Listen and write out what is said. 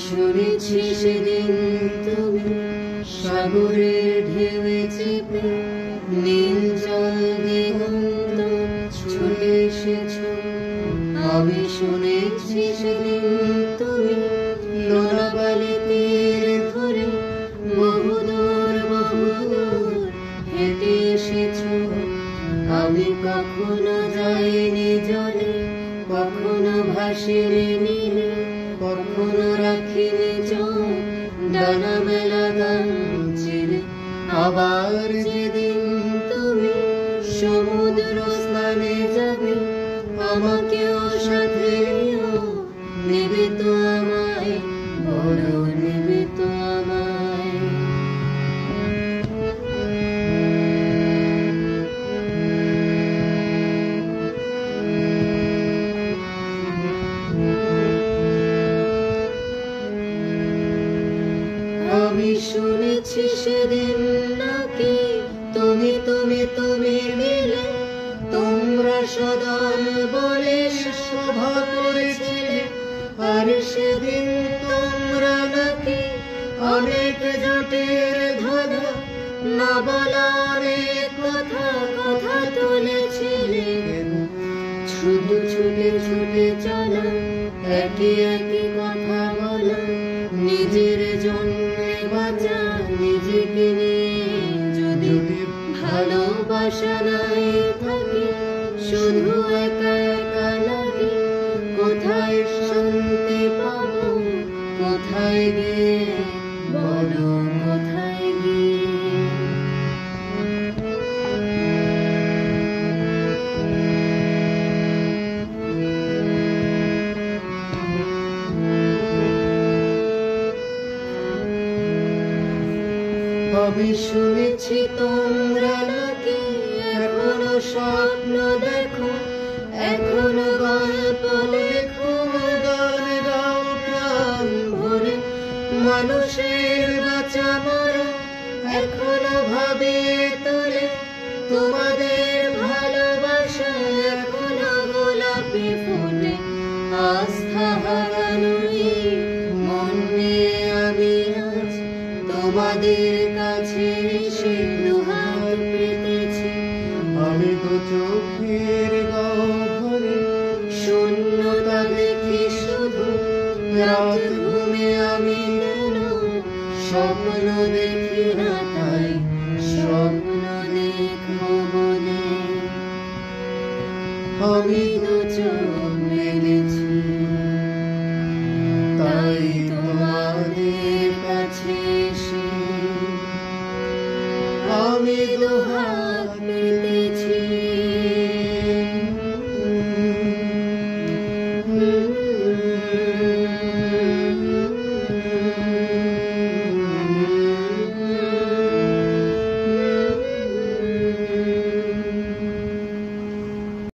শুনেছি সেদিন তুমি সাগরের ঢেউয়ে চেপে নীল জল দিগন্ত ছুটে এসেছো। আমি শুনেছি সেদিন তুমি লোনাবালি তীর ধরে বহুদূর বহুদূর হেঁটে এসেছো। আমি কখনো যাইনি জলে, কখনো ভাসিনি নীলে, কখনো রাখিনি চোখ ডানা মেলা গান ছেড়ে। আবার যেদিন তুমি সমুদ্র স্নানে যাবে, আমাকেও সাথে নিও, নেবে তো আমায়, বলো নেবে তো আমায়। আমি শুনেছি সেদিন নাকি তুমি তুমি তুমি মিলে তোমরা সদল বলে সভা করেছিলে। আর সেদিন তোমরা নাকি অনেক জটিল ধাঁধা না বলা অনেক কথা কথা তুলেছিলে। শুধু ছুটে ছুটে চলা, একই একই কথা বলা, নিজের জন্য বাঁচা নিজেকে নিয়ে। যদি ভালোবাসা নাই থাকে, শুধু একা একা লাগে। কোথায় শান্তি পাবো, কোথায় গিয়ে, বলো কোথায় গিয়ে। আমি শুনেছি তোমরা নাকি এখনো স্বপ্ন দেখো, এখনো গল্প লেখো, গান গাও প্রাণ ভরে। মানুষের বাঁচা মরা এখনো ভাবিয়ে তোলে, তোমাদের ভালোবাসা এখনো গোলাপি ফুলে। আস্থা হারানোই মন নিয়ে আমি আজ তোমাদের কাছে এসে দুহাত পেতেছি। আমি তো চোখের গহ্বরে শূন্যতা দেখি শুধু, রাত ঘুমে আমি কেন স্বপ্ন দেখি না, তাই স্বপ্ন দেখবো বলে আমি তো চোখ মেলেছি। তাই তোমাদের কাছে এসে আমি দুহাত পেতেছি।